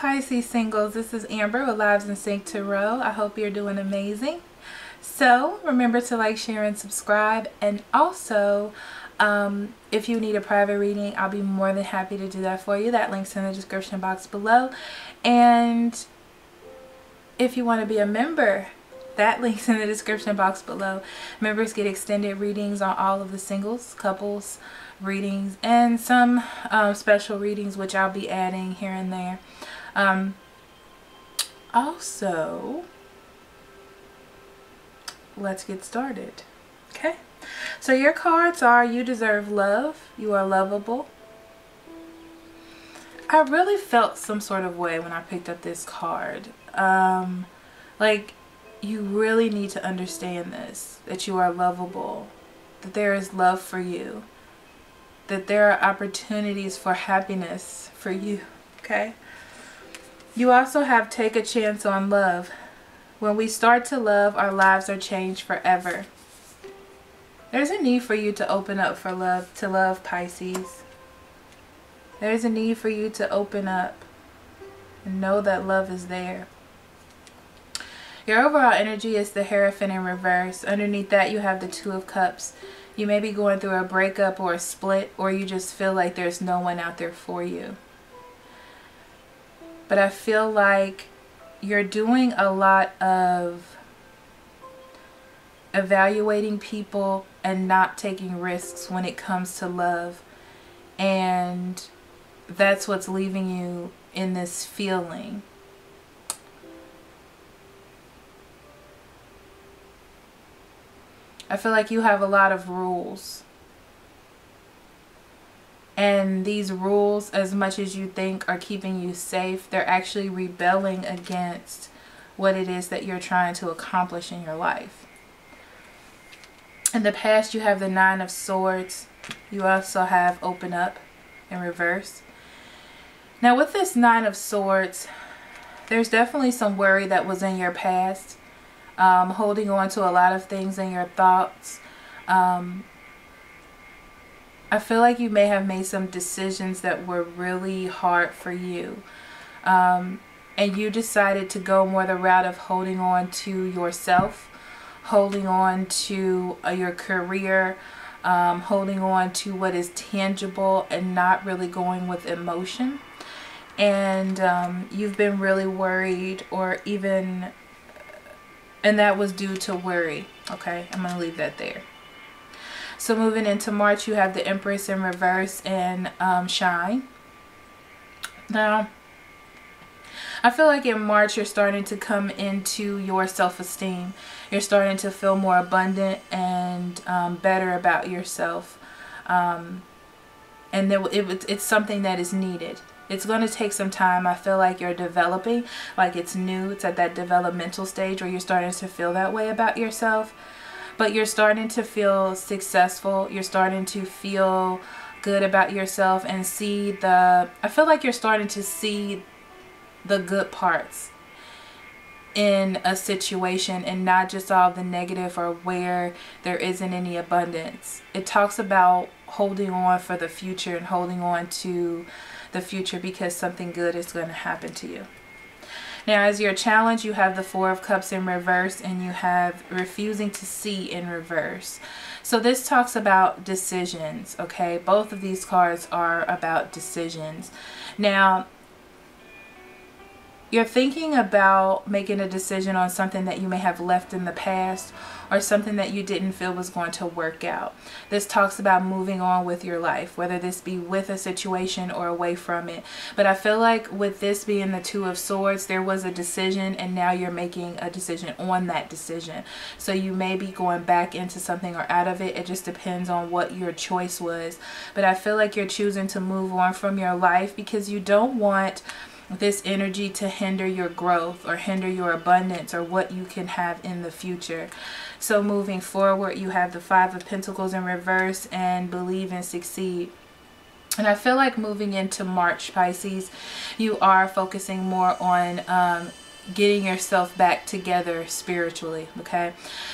Pisces singles, this is Amber with Lives in Sync Tarot. I hope you're doing amazing. So remember to like, share, and subscribe. And also, if you need a private reading, I'll be more than happy to do that for you. That link's in the description box below. And if you want to be a member, that link's in the description box below. Members get extended readings on all of the singles, couples readings, and some special readings, which I'll be adding here and there. Also, let's get started. Okay, so your cards are: you deserve love, you are lovable. I really felt some sort of way when I picked up this card. Like, you really need to understand this, that you are lovable, that there is love for you, that there are opportunities for happiness for you. Okay, you also have take a chance on love. When we start to love, our lives are changed forever. There's a need for you to open up for love, to love, Pisces. There's a need for you to open up and know that love is there. Your overall energy is the Hierophant in reverse. Underneath that, you have the Two of Cups. You may be going through a breakup or a split, or you just feel like there's no one out there for you. But I feel like you're doing a lot of evaluating people and not taking risks when it comes to love. And that's what's leaving you in this feeling. I feel like you have a lot of rules. And these rules, as much as you think are keeping you safe, they're actually rebelling against what it is that you're trying to accomplish in your life. In the past, you have the Nine of Swords. You also have Open Up in reverse. Now, with this Nine of Swords, there's definitely some worry that was in your past. Holding on to a lot of things in your thoughts. I feel like you may have made some decisions that were really hard for you. And you decided to go more the route of holding on to yourself, holding on to your career, holding on to what is tangible and not really going with emotion. And you've been really worried, or even... and that was due to worry. Okay, I'm going to leave that there. So moving into March, you have the Empress in reverse and Shine. Now, I feel like in March, you're starting to come into your self-esteem. You're starting to feel more abundant and better about yourself. And it's something that is needed. It's going to take some time. I feel like you're developing, like it's new. It's at that developmental stage where you're starting to feel that way about yourself. But you're starting to feel successful. You're starting to feel good about yourself and see the... I feel like you're starting to see the good parts in a situation and not just all the negative or where there isn't any abundance. It talks about holding on for the future and holding on to the future because something good is going to happen to you. Now, as your challenge, you have the Four of Cups in reverse and you have refusing to see in reverse. So this talks about decisions, okay? Both of these cards are about decisions. Now, you're thinking about making a decision on something that you may have left in the past or something that you didn't feel was going to work out. This talks about moving on with your life, whether this be with a situation or away from it. But I feel like with this being the Two of Swords, there was a decision and now you're making a decision on that decision. So you may be going back into something or out of it. It just depends on what your choice was. But I feel like you're choosing to move on from your life because you don't want this energy to hinder your growth or hinder your abundance or what you can have in the future. So moving forward, you have the Five of Pentacles in reverse and Believe and Succeed. And I feel like moving into March, Pisces, you are focusing more on getting yourself back together spiritually, okay?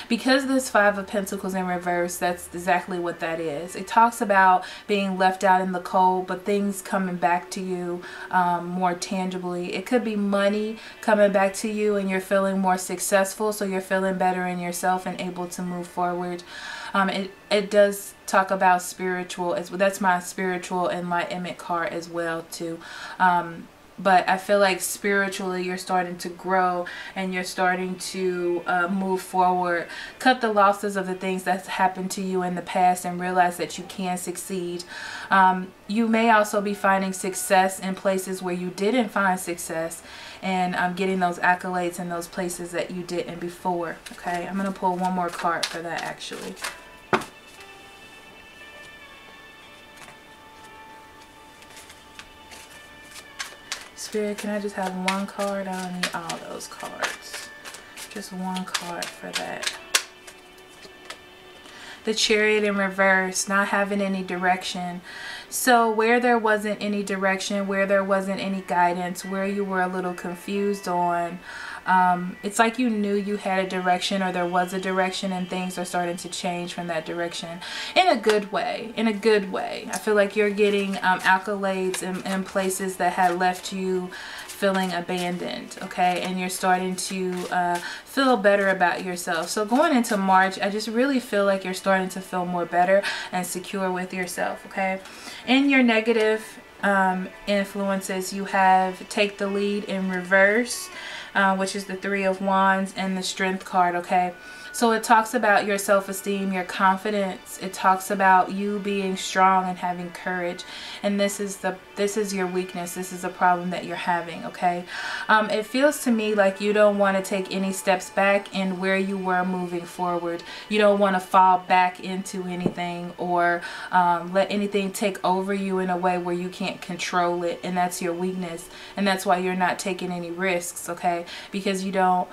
Because this Five of Pentacles in reverse, that's exactly what that is. It talks about being left out in the cold, but things coming back to you more tangibly. It could be money coming back to you and you're feeling more successful, so you're feeling better in yourself and able to move forward. It does talk about spiritual, that's my spiritual enlightenment card as well too. But I feel like spiritually you're starting to grow and you're starting to move forward. Cut the losses of the things that's happened to you in the past and realize that you can succeed. You may also be finding success in places where you didn't find success, and getting those accolades in those places that you didn't before. Okay, I'm going to pull one more card for that actually. Spirit, can I just have one card? I don't need all those cards. Just one card for that. The Chariot in reverse, not having any direction. So where there wasn't any direction, where there wasn't any guidance, where you were a little confused on, it's like you knew you had a direction, or there was a direction, and things are starting to change from that direction in a good way. In a good way. I feel like you're getting accolades in places that had left you feeling abandoned, okay? And you're starting to feel better about yourself. So going into March, I just really feel like you're starting to feel more better and secure with yourself, okay? In your negative influences, you have Take the Lead in reverse, which is the Three of Wands, and the Strength card, okay? So it talks about your self-esteem, your confidence. It talks about you being strong and having courage. And this is your weakness. This is a problem that you're having, okay? It feels to me like you don't want to take any steps back in where you were moving forward. You don't want to fall back into anything, or let anything take over you in a way where you can't control it. And that's your weakness. And that's why you're not taking any risks, okay? Because you don't...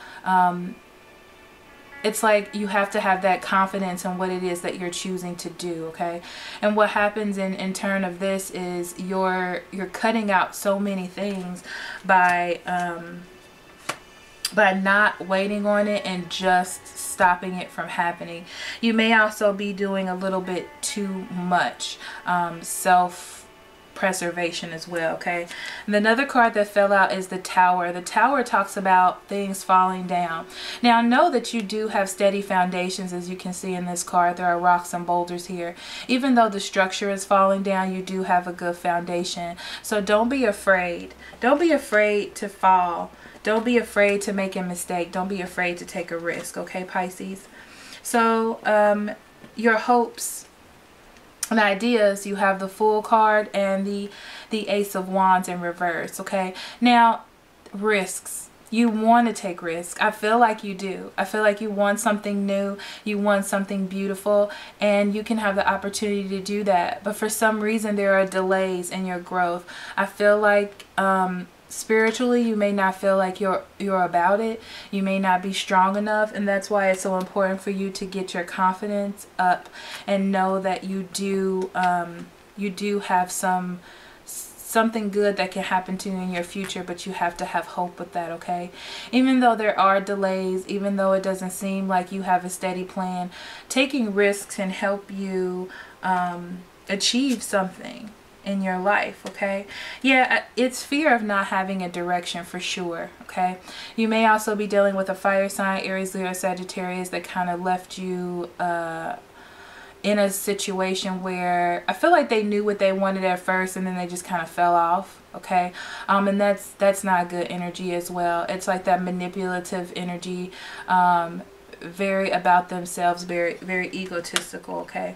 it's like you have to have that confidence in what it is that you're choosing to do, okay? And what happens in turn of this is you're cutting out so many things by not waiting on it and just stopping it from happening. You may also be doing a little bit too much self-preservation as well, okay? And another card that fell out is the Tower. The Tower talks about things falling down. Now know that you do have steady foundations, as you can see in this card. There are rocks and boulders here. Even though the structure is falling down, you do have a good foundation. So don't be afraid. Don't be afraid to fall. Don't be afraid to make a mistake. Don't be afraid to take a risk, okay, Pisces? So your hopes and ideas, you have the Fool card and the Ace of Wands in reverse, okay? Now, risks. You want to take risks. I feel like you do. I feel like you want something new. You want something beautiful, and you can have the opportunity to do that. But for some reason, there are delays in your growth. I feel like spiritually, you may not feel like you're about it. You may not be strong enough, and that's why it's so important for you to get your confidence up and know that you do have something good that can happen to you in your future, but you have to have hope with that, okay? Even though there are delays, even though it doesn't seem like you have a steady plan, taking risks can help you achieve something in your life, okay? Yeah, it's fear of not having a direction for sure, okay? You may also be dealing with a fire sign, Aries, Leo, Sagittarius, that kind of left you in a situation where I feel like they knew what they wanted at first and then they just kind of fell off, okay? And that's not good energy as well. It's like that manipulative energy, very about themselves, very, very egotistical, okay?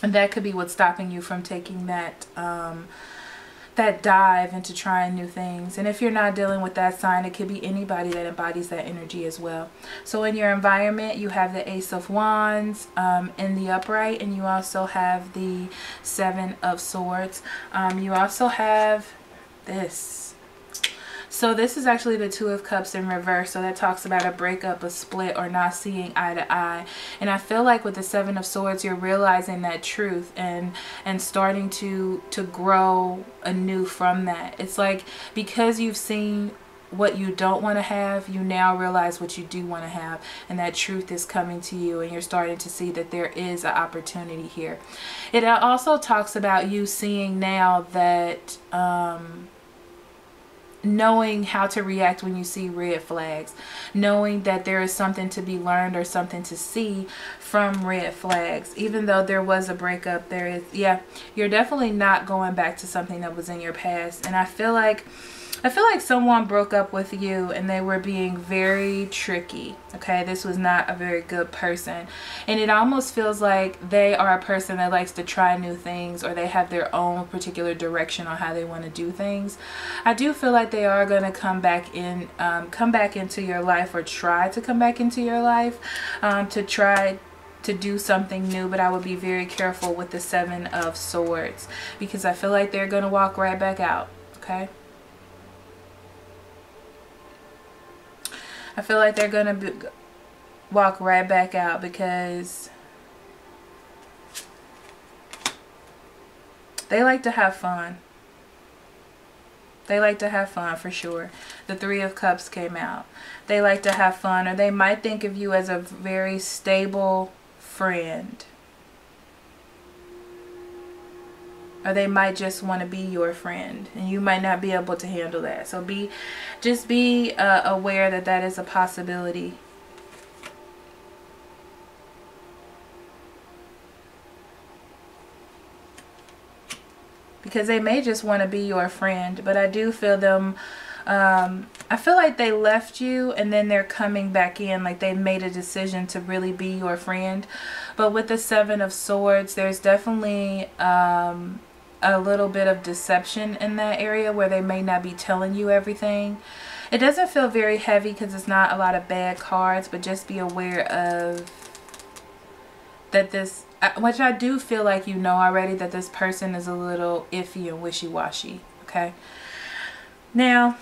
And that could be what's stopping you from taking that that dive into trying new things. And if you're not dealing with that sign, it could be anybody that embodies that energy as well. So in your environment, you have the Ace of Wands in the upright, and you also have the Seven of Swords. You also have this. So this is actually the Two of Cups in reverse. So that talks about a breakup, a split, or not seeing eye to eye. And I feel like with the Seven of Swords, you're realizing that truth and starting to grow anew from that. It's like because you've seen what you don't want to have, you now realize what you do want to have, and that truth is coming to you, and you're starting to see that there is an opportunity here. It also talks about you seeing now that knowing how to react when you see red flags, knowing that there is something to be learned or something to see from red flags. Even though there was a breakup, there is, yeah, you're definitely not going back to something that was in your past. And I feel like someone broke up with you and they were being very tricky. Okay, this was not a very good person, and it almost feels like they are a person that likes to try new things, or they have their own particular direction on how they want to do things. I do feel like they are going to come back into your life, or try to come back into your life, to try to do something new. But I would be very careful with the Seven of Swords, because I feel like they're going to walk right back out. Okay, I feel like they're going to walk right back out, because they like to have fun. They like to have fun for sure. The Three of Cups came out. They like to have fun, or they might think of you as a very stable friend. Or they might just want to be your friend, and you might not be able to handle that. So just be aware that that is a possibility. Because they may just want to be your friend, but I do feel them. I feel like they left you and then they're coming back in, like they made a decision to really be your friend. But with the Seven of Swords, there's definitely a little bit of deception in that area, where they may not be telling you everything. It doesn't feel very heavy because it's not a lot of bad cards, but just be aware of that this, which I do feel like you know already, that this person is a little iffy and wishy-washy. Okay, now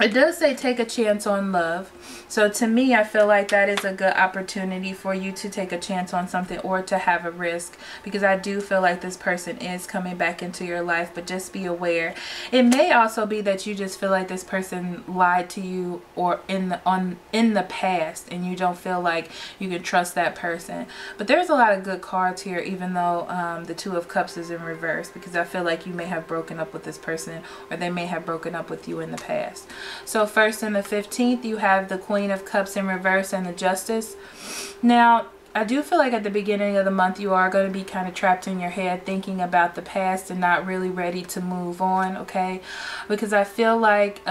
it does say take a chance on love. So to me, I feel like that is a good opportunity for you to take a chance on something, or to have a risk, because I do feel like this person is coming back into your life. But just be aware. It may also be that you just feel like this person lied to you, or in the past, and you don't feel like you can trust that person. But there's a lot of good cards here, even though the Two of Cups is in reverse, because I feel like you may have broken up with this person, or they may have broken up with you in the past. So first, in the 15th, you have the Queen of Cups in reverse and the Justice. Now, I do feel like at the beginning of the month you are going to be kind of trapped in your head thinking about the past and not really ready to move on, okay? Because I feel like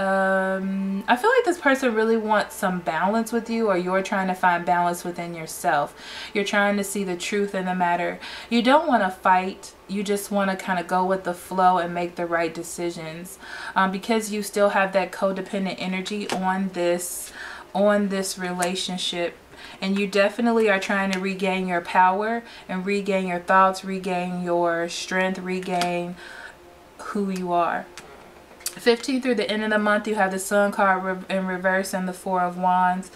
this person really wants some balance with you, or you're trying to find balance within yourself. You're trying to see the truth in the matter. You don't want to fight. You just want to kind of go with the flow and make the right decisions, because you still have that codependent energy on this relationship. And you definitely are trying to regain your power and regain your thoughts, regain your strength, regain who you are. 15th through the end of the month, you have the Sun card in reverse and the Four of Wands.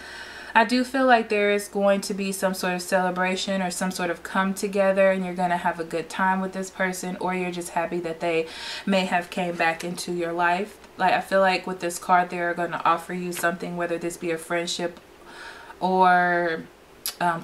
I do feel like there is going to be some sort of celebration or some sort of come together, and you're going to have a good time with this person, or you're just happy that they may have came back into your life. Like, I feel like with this card, they're going to offer you something, whether this be a friendship or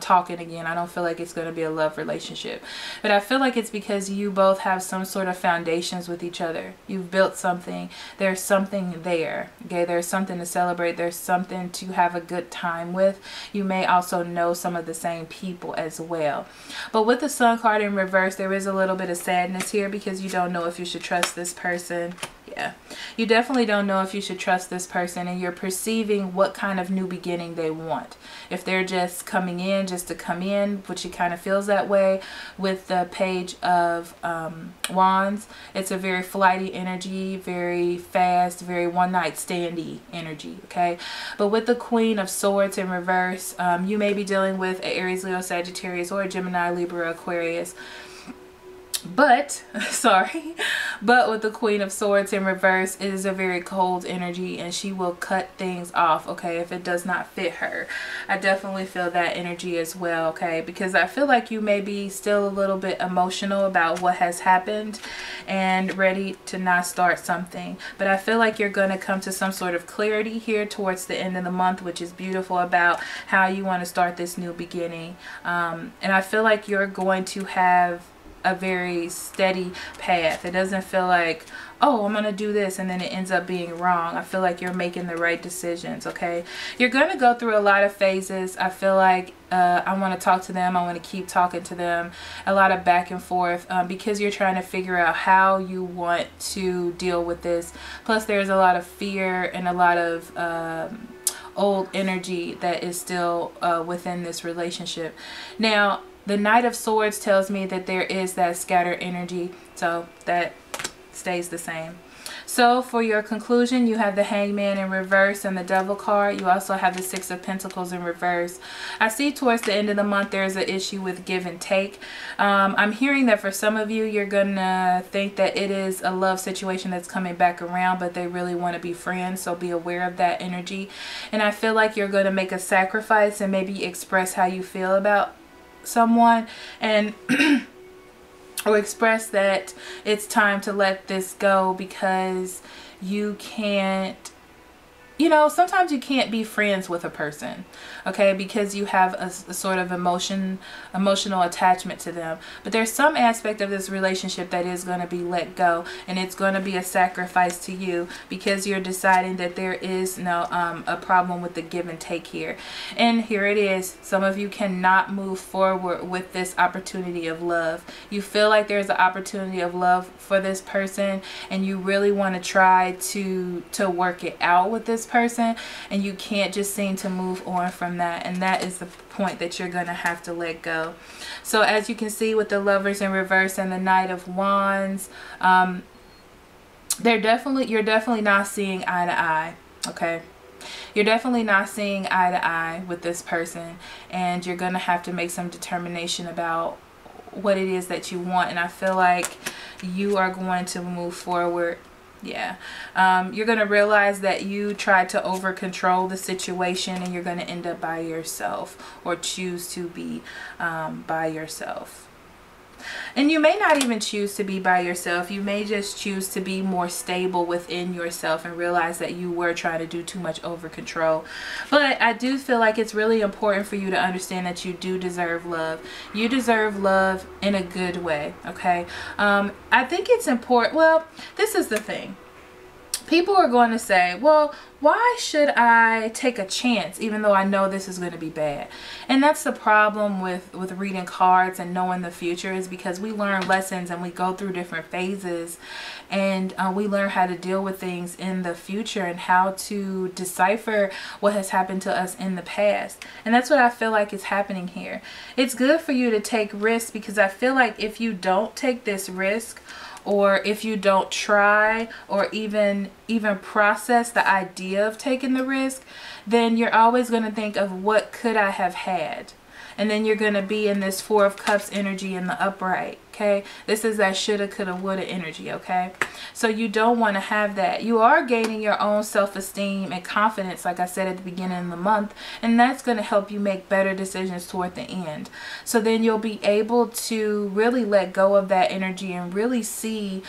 talking again. I don't feel like it's going to be a love relationship, but I feel like it's because you both have some sort of foundations with each other. You've built something. There's something there. Okay, there's something to celebrate. There's something to have a good time with. You may also know some of the same people as well. But with the Sun card in reverse, there is a little bit of sadness here, because you don't know if you should trust this person. Yeah, you definitely don't know if you should trust this person, and you're perceiving what kind of new beginning they want. If they're just coming in just to come in, which it kind of feels that way with the Page of Wands. It's a very flighty energy, very fast, very one-night standy energy, okay? But with the Queen of Swords in reverse, you may be dealing with an Aries, Leo, Sagittarius, or a Gemini, Libra, Aquarius. But But with the Queen of Swords in reverse, it is a very cold energy, and she will cut things off, okay, if it does not fit her. I definitely feel that energy as well, okay, because I feel like you may be still a little bit emotional about what has happened and ready to not start something. But I feel like you're going to come to some sort of clarity here towards the end of the month, which is beautiful, about how you want to start this new beginning. And I feel like you're going to have a very steady path. It doesn't feel like, oh, I'm gonna do this and then it ends up being wrong. I feel like you're making the right decisions, okay? You're gonna go through a lot of phases. I feel like I want to talk to them, I want to keep talking to them, a lot of back and forth, because you're trying to figure out how you want to deal with this. Plus there's a lot of fear and a lot of old energy that is still within this relationship. Now the Knight of Swords tells me that there is that scattered energy, so that stays the same. So for your conclusion, you have the Hangman in reverse and the Devil card. You also have the Six of Pentacles in reverse. I see towards the end of the month there's an issue with give and take. I'm hearing that for some of you, you're gonna think that it is a love situation that's coming back around, but they really want to be friends, so be aware of that energy. And I feel like you're going to make a sacrifice and maybe express how you feel about someone, and or express that it's time to let this go, because you can't, you know, sometimes you can't be friends with a person, okay, because you have a sort of emotional attachment to them. But there's some aspect of this relationship that is going to be let go, and it's going to be a sacrifice to you, because you're deciding that there is no a problem with the give and take here. And here it is. Some of you cannot move forward with this opportunity of love. You feel like there's an opportunity of love for this person, and you really want to try to work it out with this person, and you can't just seem to move on from that. And that is the point that you're going to have to let go. So as you can see with the Lovers in reverse and the Knight of Wands, you're definitely not seeing eye to eye, okay? You're definitely not seeing eye to eye with this person, and you're going to have to make some determination about what it is that you want. And I feel like you are going to move forward. Yeah, you're going to realize that you tried to over control the situation, and you're going to end up by yourself, or choose to be by yourself. And you may not even choose to be by yourself. You may just choose to be more stable within yourself and realize that you were trying to do too much over control. But I do feel like it's really important for you to understand that you do deserve love. You deserve love in a good way, okay? I think it's important. Well, this is the thing. People are going to say, well, why should I take a chance even though I know this is going to be bad? And that's the problem with reading cards and knowing the future, is because we learn lessons and we go through different phases, and we learn how to deal with things in the future and how to decipher what has happened to us in the past. And that's what I feel like is happening here. It's good for you to take risks, because I feel like if you don't take this risk, or if you don't try or even process the idea of taking the risk, then you're always going to think of what could I have had. And then you're going to be in this Four of Cups energy in the upright, okay? This is that shoulda, coulda, woulda energy, okay? So you don't want to have that. You are gaining your own self-esteem and confidence, like I said at the beginning of the month, and that's going to help you make better decisions toward the end. So then you'll be able to really let go of that energy and really see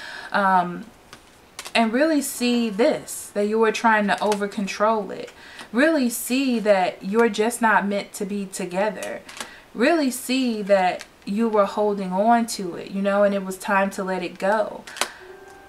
this, that you were trying to over control it. Really see that you're just not meant to be together. Really see that you were holding on to it, you know, and it was time to let it go.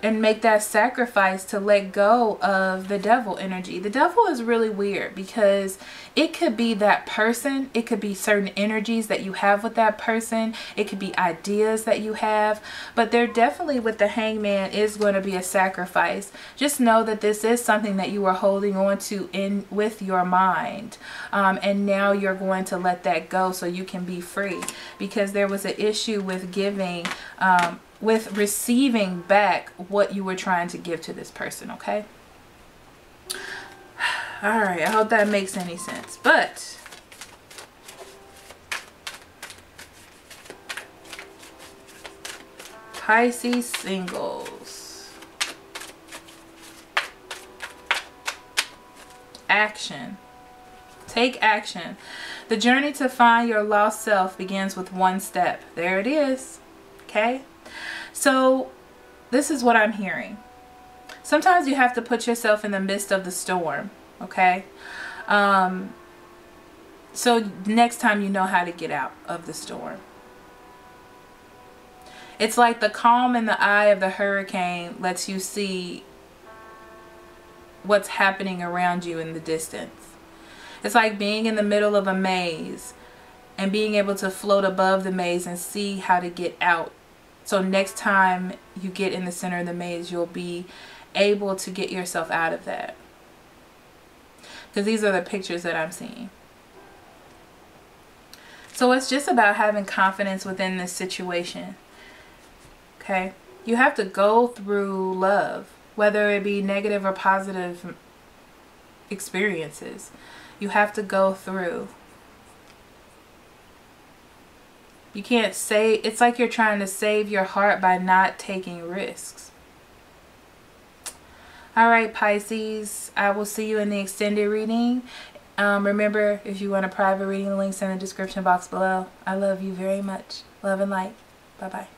And make that sacrifice to let go of the Devil energy. The Devil is really weird, because it could be that person. It could be certain energies that you have with that person. It could be ideas that you have. But there definitely, with the Hangman, is going to be a sacrifice. Just know that this is something that you are holding on to with your mind. And now you're going to let that go so you can be free. Because there was an issue with giving, with receiving back what you were trying to give to this person, okay? All right, I hope that makes any sense. But Pisces singles. action. Take action. The journey to find your lost self begins with one step. There it is. Okay? So this is what I'm hearing. Sometimes you have to put yourself in the midst of the storm. Okay? So next time you know how to get out of the storm. It's like the calm in the eye of the hurricane lets you see what's happening around you in the distance. It's like being in the middle of a maze and being able to float above the maze and see how to get out. So next time you get in the center of the maze, you'll be able to get yourself out of that. Because these are the pictures that I'm seeing. So it's just about having confidence within this situation. Okay? You have to go through love, whether it be negative or positive experiences. You have to go through. You can't say, it's like you're trying to save your heart by not taking risks. Alright, Pisces, I will see you in the extended reading. Remember, if you want a private reading, the link's in the description box below. I love you very much. Love and light. Bye-bye.